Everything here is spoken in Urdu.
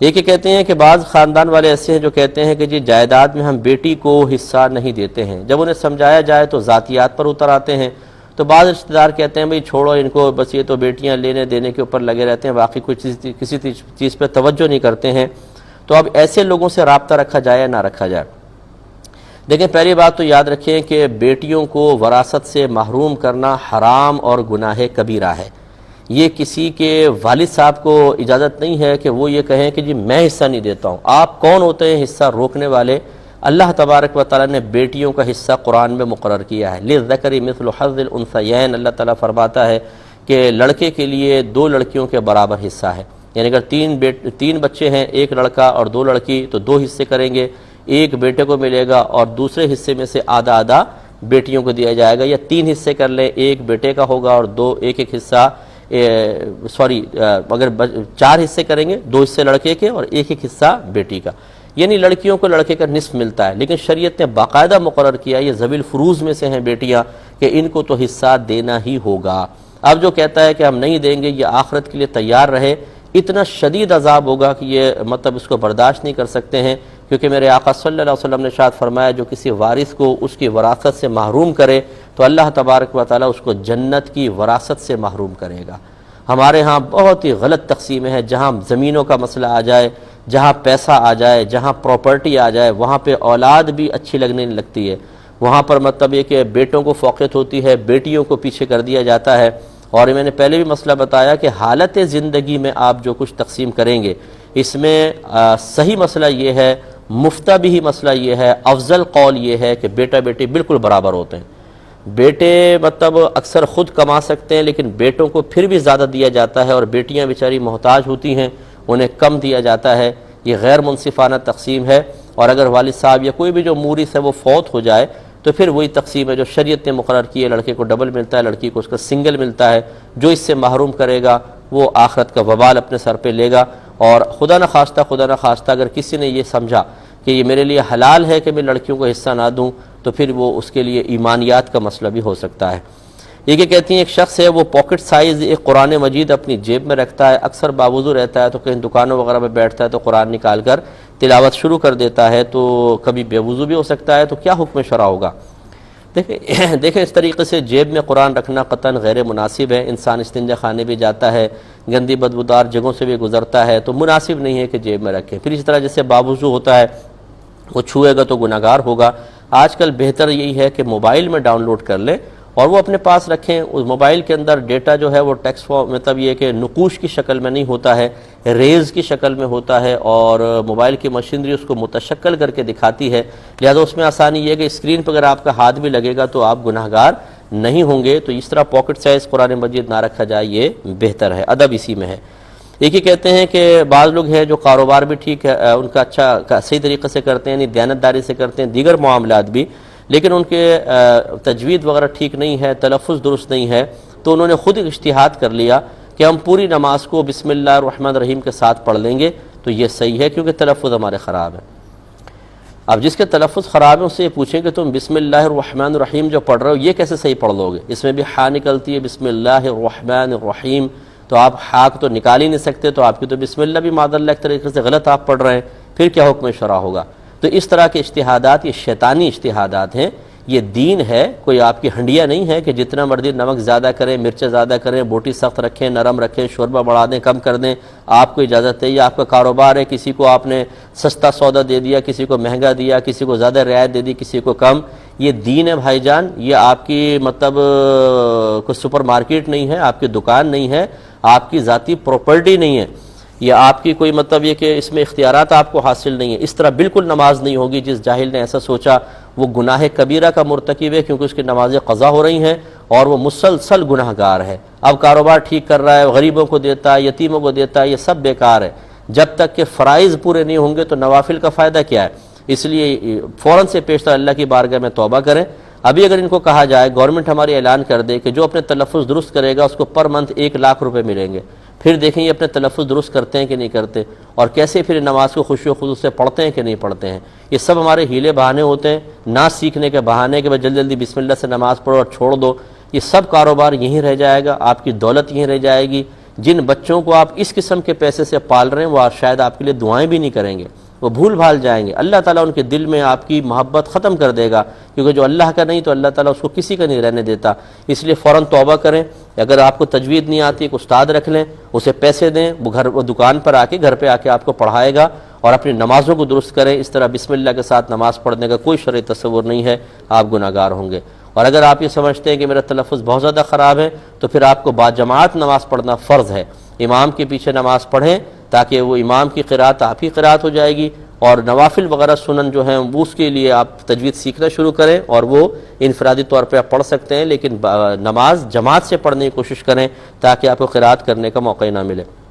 یہ کہتے ہیں کہ بعض خاندان والے ایسے ہیں جو کہتے ہیں کہ جی جائیداد میں ہم بیٹی کو حصہ نہیں دیتے ہیں، جب انہیں سمجھایا جائے تو ذاتیات پر اتر آتے ہیں۔ تو بعض رشتہ دار کہتے ہیں بھئی چھوڑو ان کو، بس یہ تو بیٹیاں لینے دینے کے اوپر لگے رہتے ہیں، باقی کوئی کسی چیز پہ توجہ نہیں کرتے ہیں۔ تو اب ایسے لوگوں سے رابطہ رکھا جائے یا نہ رکھا جائے؟ دیکھیں، پہلی بات تو یاد رکھیں کہ بیٹیوں کو وراثت سے محروم کرنا حرام اور گناہ کبیرہ ہے۔ یہ کسی کے والد صاحب کو اجازت نہیں ہے کہ وہ یہ کہیں کہ جی میں حصہ نہیں دیتا ہوں۔ آپ کون ہوتے ہیں حصہ روکنے والے؟ اللہ تبارک و تعالیٰ نے بیٹیوں کا حصہ قرآن میں مقرر کیا ہے، للذکر مثل حظ الانثیین۔ اللہ تعالیٰ فرماتا ہے کہ لڑکے کے لیے 2 لڑکیوں کے برابر حصہ ہے، یعنی اگر 3 بچے ہیں، 1 لڑکا اور 2 لڑکی، تو 2 حصے کریں گے، 1 بیٹے کو ملے گا اور دوسرے حصے میں سے آدھا آدھا بیٹیوں کو دیا جائے گا، یا 3 حصے کر لیں، 1 بیٹے کا ہوگا اور 1 حصہ اگر 4 حصے کریں گے، 2 حصے لڑکے کے اور 1 حصہ بیٹی کا، یعنی لڑکیوں کو لڑکے کا نصف ملتا ہے۔ لیکن شریعت نے باقاعدہ مقرر کیا، یہ ذوی الفروض میں سے ہیں بیٹیاں، کہ ان کو تو حصہ دینا ہی ہوگا۔ اب جو کہتا ہے کہ ہم نہیں دیں گے، یہ آخرت کے لیے تیار رہے، اتنا شدید عذاب ہوگا کہ یہ اس کو برداشت نہیں کر سکتے ہیں، کیونکہ میرے آقا صلی اللہ علیہ وسلم نے ارشاد فرمایا جو کسی وارث کو اس کی وراثت سے محروم کرے تو اللہ تبارک و تعالیٰ اس کو جنت کی وراثت سے محروم کرے گا۔ ہمارے ہاں بہت ہی غلط تقسیمیں ہیں، جہاں زمینوں کا مسئلہ آ جائے، جہاں پیسہ آ جائے، جہاں پراپرٹی آ جائے، وہاں پہ اولاد بھی اچھی لگنے نہیں لگتی ہے، وہاں پر یہ کہ بیٹوں کو فوقیت ہوتی ہے، بیٹیوں کو پیچھے کر دیا جاتا ہے۔ اور میں نے پہلے بھی مسئلہ بتایا کہ حالت زندگی میں آپ جو کچھ تقسیم کریں گے، اس میں صحیح مسئلہ یہ ہے، مفتبی مسئلہ یہ ہے، افضل قول یہ ہے کہ بیٹا بیٹی بالکل برابر ہوتے ہیں۔ بیٹے اکثر خود کما سکتے ہیں، لیکن بیٹوں کو پھر بھی زیادہ دیا جاتا ہے، اور بیٹیاں بیچاری محتاج ہوتی ہیں، انہیں کم دیا جاتا ہے۔ یہ غیر منصفانہ تقسیم ہے، اور اگر والد صاحب یا کوئی بھی جو مورث ہے وہ فوت ہو جائے تو پھر وہی تقسیم ہے جو شریعت نے مقرر کی ہے، لڑکے کو ڈبل ملتا ہے، لڑکی کو اس کا سنگل ملتا ہے۔ جو اس سے محروم کرے گا وہ آخرت کا وبال اپنے سر پہ لے گا، اور خدا نہ خواستہ اگر کسی نے یہ سمجھا کہ یہ میرے لیے حلال ہے کہ میں لڑکیوں کو حصہ نہ دوں، تو پھر وہ اس کے لیے ایمانیات کا مسئلہ بھی ہو سکتا ہے۔ یہ کہتی ہیں ایک شخص ہے، وہ پاکٹ سائز ایک قرآن مجید اپنی جیب میں رکھتا ہے، اکثر باوضو رہتا ہے، تو کہیں دکانوں وغیرہ میں بیٹھتا ہے تو قرآن نکال کر تلاوت شروع کر دیتا ہے، تو کبھی بے وضو بھی ہو سکتا ہے، تو کیا حکم شرع ہوگا؟ دیکھیں اس طریقے سے جیب میں قرآن رکھنا قطعاً غیر مناسب ہے۔ انسان استنجا خانے بھی جاتا ہے، گندی بدبودار جگہوں سے بھی گزرتا ہے، تو مناسب نہیں ہے کہ جیب میں رکھے۔ پھر اس طرح جیسے باوضو ہوتا ہے، وہ چھوئے گا تو گناہگار ہوگا۔ آج کل بہتر یہی ہے کہ موبائل میں ڈاؤن لوڈ کر لیں اور وہ اپنے پاس رکھیں۔ اس موبائل کے اندر ڈیٹا جو ہے وہ ٹیکسٹ فارم یہ کہ نقوش کی شکل میں نہیں ہوتا ہے، ریز کی شکل میں ہوتا ہے، اور موبائل کی مشینری اس کو متشکل کر کے دکھاتی ہے، لہذا اس میں آسانی یہ ہے کہ اسکرین پر اگر آپ کا ہاتھ بھی لگے گا تو آپ گناہگار نہیں ہوں گے۔ تو اس طرح پاکٹ سائز قرآن مجید نہ رکھا جائے، یہ بہتر ہے، ادب اسی میں ہے۔ ایک ہی کہتے ہیں کہ بعض لوگ ہیں جو کاروبار بھی ٹھیک ہے، ان کا اچھا صحیح طریقے سے کرتے ہیں، یعنی دیانتداری سے کرتے ہیں، دیگر معاملات بھی، لیکن ان کے تجوید وغیرہ ٹھیک نہیں ہے، تلفظ درست نہیں ہے، تو انہوں نے خود اجتہاد کر لیا کہ ہم پوری نماز کو بسم اللہ الرحمن الرحیم کے ساتھ پڑھ لیں گے، تو یہ صحیح ہے کیونکہ تلفظ ہمارے خراب ہے۔ اب جس کے تلفظ خراب ہے اس سے یہ پوچھیں کہ تم بسم اللہ الرحمن الرحیم جو پڑھ رہے ہو یہ کیسے صحیح پڑھ لو گے؟ اس میں بھی ہا نکلتی ہے، بسم اللہ الرحمن الرحیم، تو آپ ہا کو تو نکال ہی نہیں سکتے، تو آپ کی تو بسم اللہ بھی معاذ اللہ ایک طریقے سے غلط آپ پڑھ رہے ہیں، پھر کیا حکم شرع ہوگا؟ تو اس طرح کے اجتہادات یہ شیطانی اجتہادات ہیں، یہ دین ہے، کوئی آپ کی ہنڈیا نہیں ہے کہ جتنا مرضی نمک زیادہ کریں، مرچیں زیادہ کریں، بوٹی سخت رکھیں، نرم رکھیں، شوربہ بڑھا دیں، کم کر دیں، آپ کو اجازت ہے۔ یا آپ کا کاروبار ہے، کسی کو آپ نے سستا سودا دے دیا، کسی کو مہنگا دیا، کسی کو زیادہ رعایت دے دی، کسی کو کم، یہ دین ہے بھائی جان، یہ آپ کی کوئی سپر مارکیٹ نہیں ہے، آپ کی دکان نہیں ہے، آپ کی ذاتی پراپرٹی نہیں ہے، یہ آپ کی کوئی یہ کہ اس میں اختیارات آپ کو حاصل نہیں ہے۔ اس طرح بالکل نماز نہیں ہوگی۔ جس جاہل نے ایسا سوچا وہ گناہ کبیرہ کا مرتکب ہے، کیونکہ اس کی نمازیں قضا ہو رہی ہیں اور وہ مسلسل گناہ گار ہے۔ اب کاروبار ٹھیک کر رہا ہے، غریبوں کو دیتا ہے، یتیموں کو دیتا ہے، یہ سب بیکار ہے۔ جب تک کہ فرائض پورے نہیں ہوں گے تو نوافل کا فائدہ کیا ہے؟ اس لیے فوراً سے پیشتر اللہ کی بارگاہ میں توبہ کریں۔ ابھی اگر ان کو کہا جائے، گورنمنٹ ہماری اعلان کر دے کہ جو اپنے تلفظ درست کرے گا اس کو پر منتھ 1 لاکھ روپے ملیں گے، پھر دیکھیں یہ اپنے تلفظ درست کرتے ہیں کہ نہیں کرتے، اور کیسے پھر نماز کو خشوع و خضوع سے پڑھتے ہیں کہ نہیں پڑھتے ہیں۔ یہ سب ہمارے ہیلے بہانے ہوتے ہیں، نہ سیکھنے کے بہانے کہ جلدی جلدی بسم اللہ سے نماز پڑھو اور چھوڑ دو۔ یہ سب کاروبار یہیں رہ جائے گا، آپ کی دولت یہیں رہ جائے گی، جن بچوں کو آپ اس قسم کے پیسے سے پال رہے ہیں وہ شاید آپ کے لیے دعائیں بھی نہیں کریں گے، وہ بھول بھال جائیں گے، اللہ تعالیٰ ان کے دل میں آپ کی محبت ختم کر دے گا، کیونکہ جو اللہ کا نہیں تو اللہ تعالیٰ اس کو کسی کا نہیں رہنے دیتا۔ اس لیے فوراً توبہ کریں، اگر آپ کو تجوید نہیں آتی ایک استاد رکھ لیں، اسے پیسے دیں، وہ دکان پر آ کے گھر پہ آ کے آپ کو پڑھائے گا، اور اپنی نمازوں کو درست کریں۔ اس طرح بسم اللہ کے ساتھ نماز پڑھنے کا کوئی شرعی تصور نہیں ہے، آپ گناہ گار ہوں گے۔ اور اگر آپ یہ سمجھتے ہیں کہ میرا تلفظ بہت زیادہ خراب ہے تو پھر آپ کو باجماعت نماز پڑھنا فرض ہے، امام کے پیچھے نماز پڑھیں تاکہ وہ امام کی قرات آپ کی قرات ہو جائے گی، اور نوافل وغیرہ سنن جو ہیں اس کے لیے آپ تجوید سیکھنا شروع کریں، اور وہ انفرادی طور پہ آپ پڑھ سکتے ہیں، لیکن نماز جماعت سے پڑھنے کی کوشش کریں تاکہ آپ کو قرات کرنے کا موقع نہ ملے۔